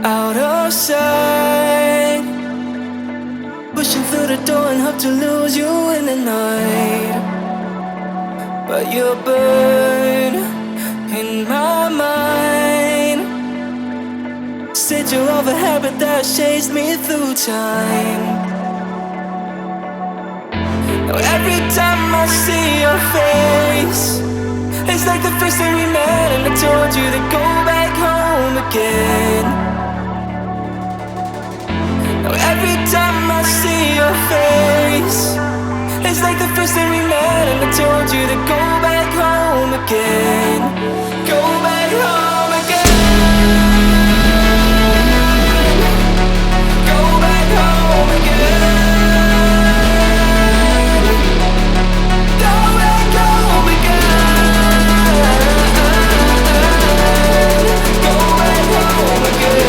out of sight, pushing through the door and hope to lose you in the night. But you burn in my mind. Said you're of a habit that chased me through time. Now every time I see your face, it's like the first time we met and I told you to go back home again. Now every time I see your face, it's like the first time we met and I told you to go back home again. Go back home again. Go back home again. Go back home again. Go back home again.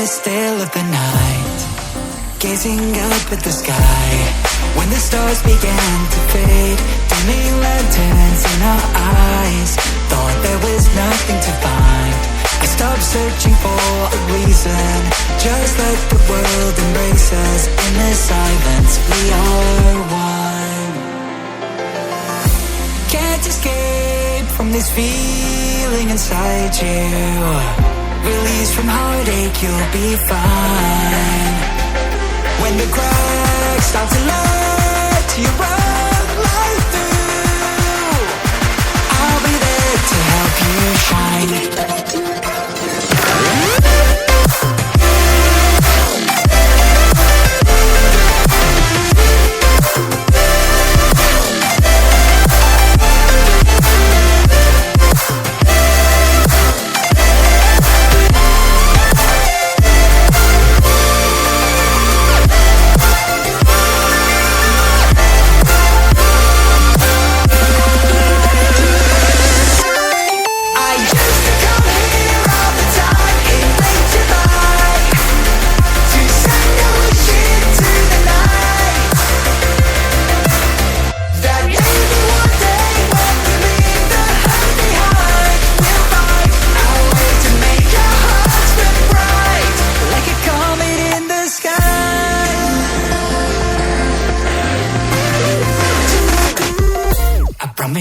Still of the night, gazing up at the sky, when the stars began to fade, dimming lanterns in our eyes, thought there was nothing to find. I stopped searching for a reason, just let the world embrace us. In the silence we are one. Can't escape from this feeling inside you. Release from heartache, you'll be fine. When the cracks start to let you run right through, I'll be there to help you shine.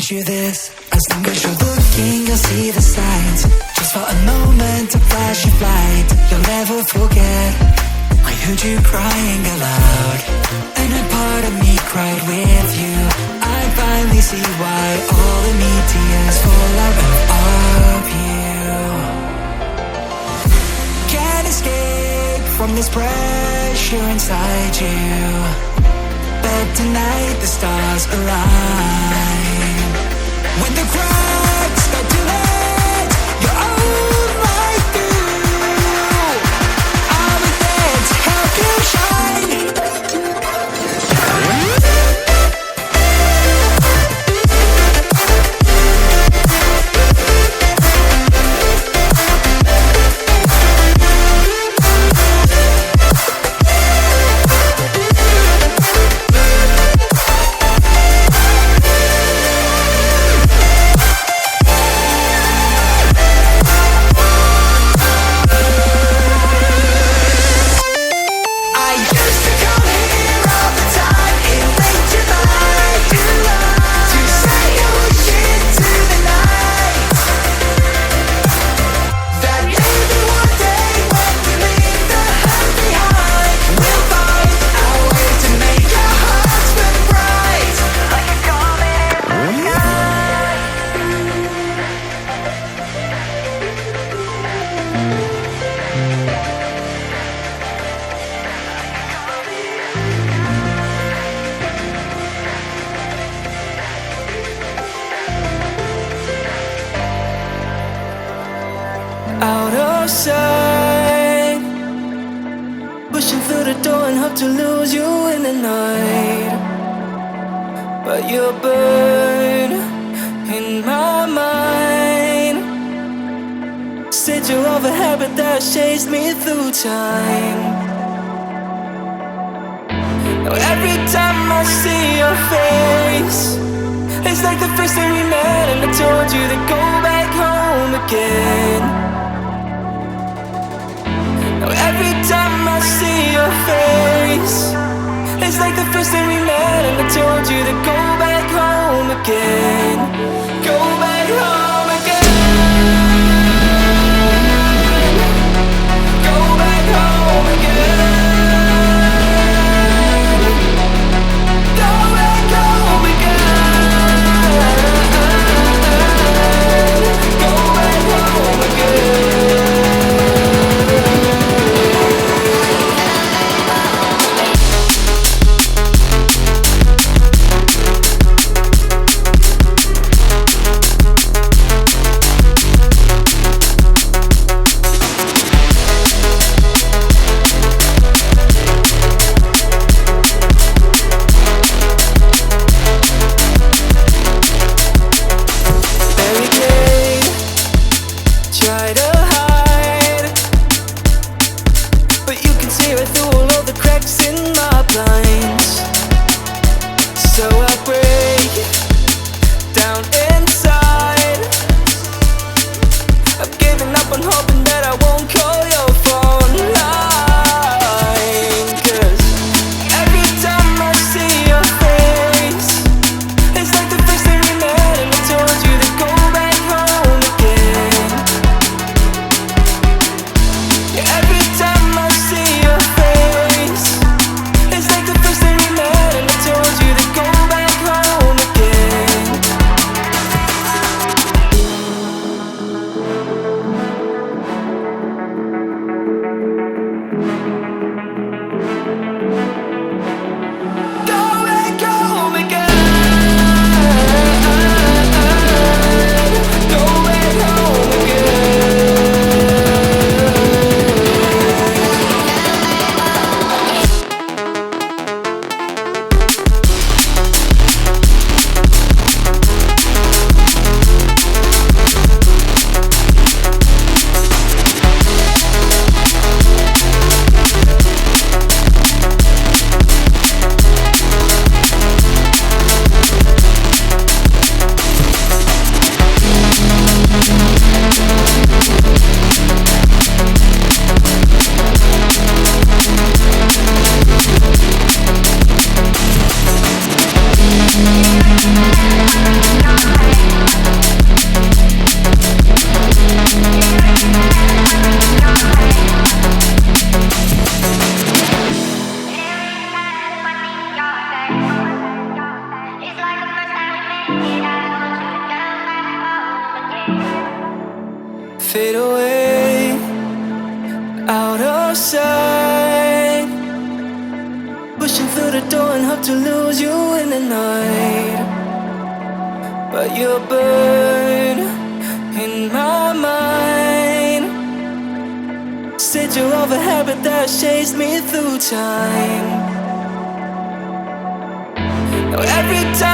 promise you this. As long as you're looking, you'll see the signs. Just for a moment, a flash of light. You'll never forget, I heard you crying aloud, and a part of me cried with you. I finally see why all the meteors fall out of you. Can't escape from this pressure inside you, but tonight the stars align. When the cracks start to let your own light through, I'll be there to help you shine. Out of sight, pushing through the door and hope to lose you in the night. But you burn in my mind. Said you're of a habit that chased me through time. Now every time I see your face, it's like the first time we met and I told you to go back home again. Now every time I see your face, it's like the first time we met and I told you to go back home again. Go back home again. Go back home again. Go back home again. Go back home again. fade away, out of sight. Pushing through the door and hope to lose you in the night. But you burn in my mind. Said you of a habit that chased me through time. Now every time